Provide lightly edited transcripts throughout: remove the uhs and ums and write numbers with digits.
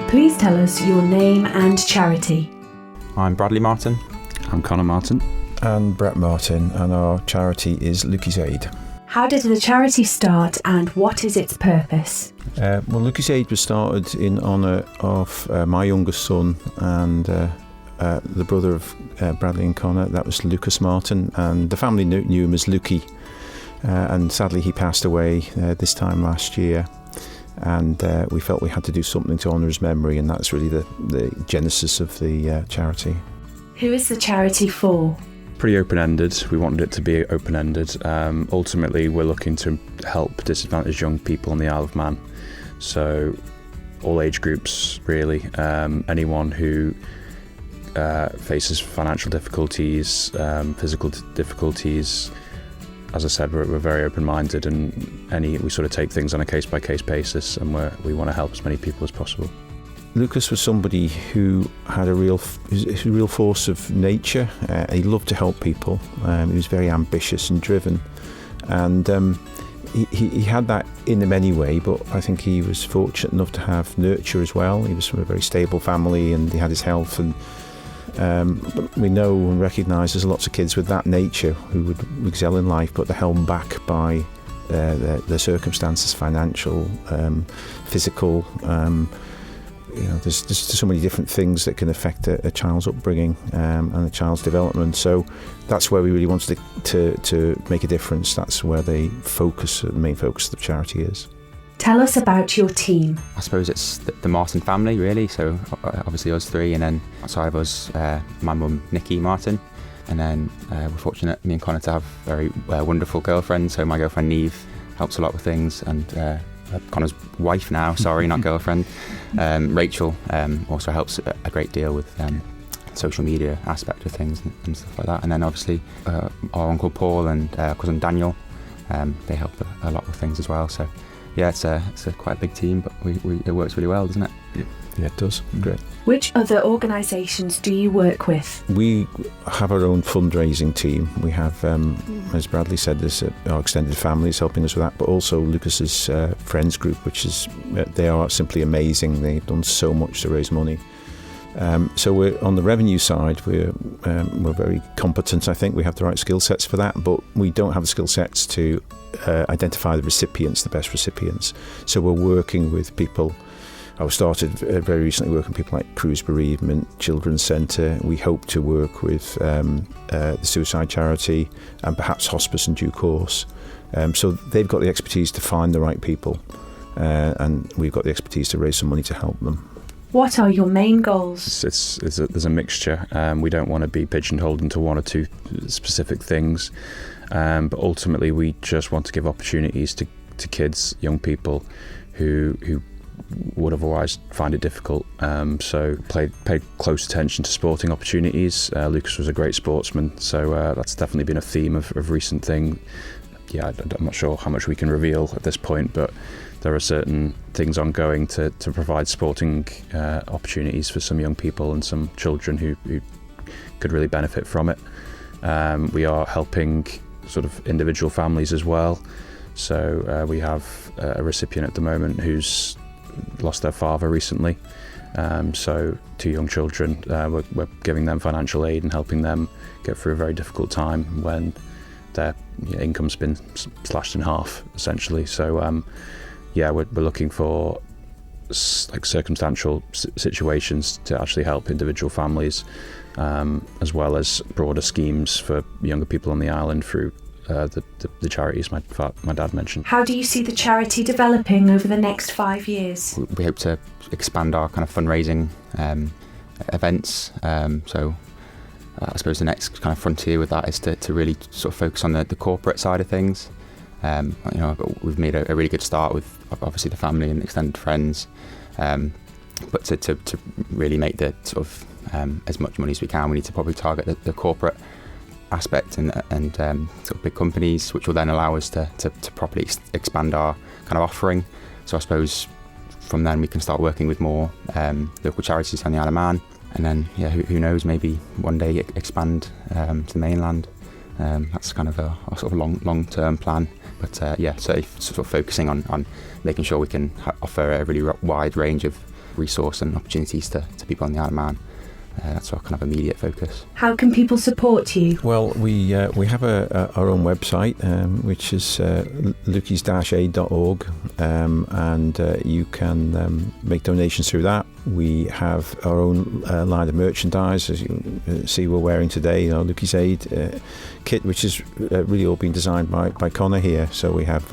Please tell us your name and charity. I'm Bradley Martin. I'm Connor Martin. And Brett Martin, and our charity is Lucas Aid. How did the charity start and what is its purpose? Well, Lucas Aid was started in honour of my youngest son and the brother of Bradley and Connor. That was Lucas Martin, and the family knew him as Looky. And sadly he passed away this time last year, and we felt we had to do something to honour his memory, and that's really the genesis of the charity. Who is the charity for? Pretty open-ended. We wanted it to be open-ended. Ultimately, we're looking to help disadvantaged young people on the Isle of Man. So all age groups, really. Anyone who faces financial difficulties, physical difficulties. As I said, we're very open-minded, and we sort of take things on a case-by-case basis, and we want to help as many people as possible. Lucas was somebody who had a real force of nature. He loved to help people. He was very ambitious and driven, and he had that in him anyway, but I think he was fortunate enough to have nurture as well. He was from a very stable family, and he had his health, and we know and recognise there's lots of kids with that nature who would excel in life, but they're held back by their circumstances, financial, physical. There's so many different things that can affect a child's upbringing and a child's development. So that's where we really wanted to make a difference. That's where the main focus of the charity is. Tell us about your team. I suppose it's the Martin family, really. So obviously us three, and then outside of us, my mum, Nikki Martin. And then we're fortunate, me and Connor, to have very wonderful girlfriends. So my girlfriend Neve helps a lot with things, and Connor's wife now, sorry, not girlfriend, Rachel, also helps a great deal with social media aspect of things and stuff like that. And then obviously our uncle Paul and cousin Daniel, they help a lot with things as well. So yeah, it's a quite a big team, but it works really well, doesn't it? Yeah, it does. Great. Which other organisations do you work with? We have our own fundraising team. We have, as Bradley said, there's our extended family is helping us with that, but also Lucas's friends group, which is they are simply amazing. They've done so much to raise money. So we're on the revenue side. We're very competent. I think we have the right skill sets for that, but we don't have the skill sets to identify the recipients, the best recipients. So we're working with people. I started very recently working with people like Cruise Bereavement, Children's Centre. We hope to work with the Suicide Charity and perhaps Hospice in due course. So they've got the expertise to find the right people, and we've got the expertise to raise some money to help them. What are your main goals? There's a mixture. We don't want to be pigeonholed into one or two specific things, but ultimately we just want to give opportunities to kids, young people who would otherwise find it difficult. So paid close attention to sporting opportunities. Lucas was a great sportsman, so that's definitely been a theme of recent thing. Yeah, I'm not sure how much we can reveal at this point, but there are certain things ongoing to provide sporting opportunities for some young people and some children who could really benefit from it. We are helping sort of individual families as well. So we have a recipient at the moment who's lost their father recently. So 2 young children, we're giving them financial aid and helping them get through a very difficult time when their income's been slashed in half, essentially. So we're looking for like circumstantial situations to actually help individual families, as well as broader schemes for younger people on the island through the charities my dad mentioned. How do you see the charity developing over the next 5 years? We hope to expand our kind of fundraising events. So I suppose the next kind of frontier with that is to really sort of focus on the corporate side of things. We've made a really good start with obviously the family and extended friends, but to really make the sort of as much money as we can, we need to probably target the corporate aspect and sort of big companies, which will then allow us to properly expand our kind of offering. So I suppose from then we can start working with more local charities on the Isle of Man, and then who knows, maybe one day expand to the mainland. That's kind of a sort of long-term plan, but so sort of focusing on making sure we can offer a really wide range of resource and opportunities to people on the Isle of Man. That's our kind of immediate focus. How can people support you? Well, we have our own website, which is lucas-aid.org, and you can make donations through that. We have our own line of merchandise, as you see we're wearing today, Lucas Aid kit, which is really all been designed by Connor here. So we have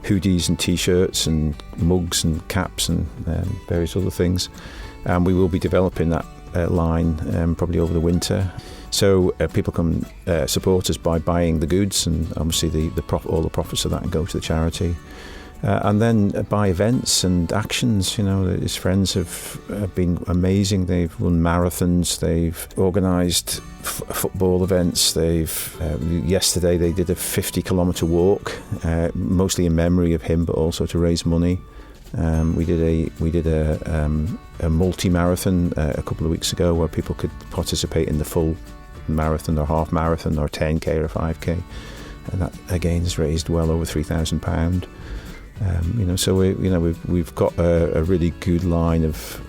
hoodies and T-shirts and mugs and caps and various other things. And we will be developing that line probably over the winter. So people can support us by buying the goods, and obviously all the profits of that go to the charity. And then by events and actions. His friends have been amazing. They've run marathons, they've organised football events. Yesterday they did a 50-kilometre walk, mostly in memory of him, but also to raise money. We did a multi-marathon a couple of weeks ago, where people could participate in the full marathon or half marathon or 10k or 5k, and that again has raised well over £3,000. So we've got a really good line of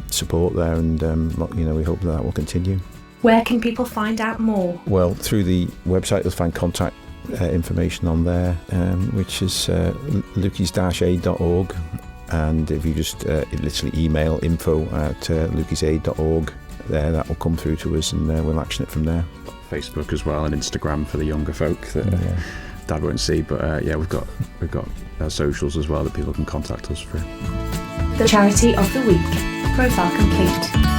support there, and we hope that will continue. Where can people find out more? Well, through the website you'll find contact information on there, which is lucas-aid.org, and if you just literally email info@lucasaid.org, that will come through to us, and we'll action it from there. Facebook as well, and Instagram for the younger folk that Dad won't see, but we've got our socials as well that people can contact us through. The Charity of the Week. Profile complete.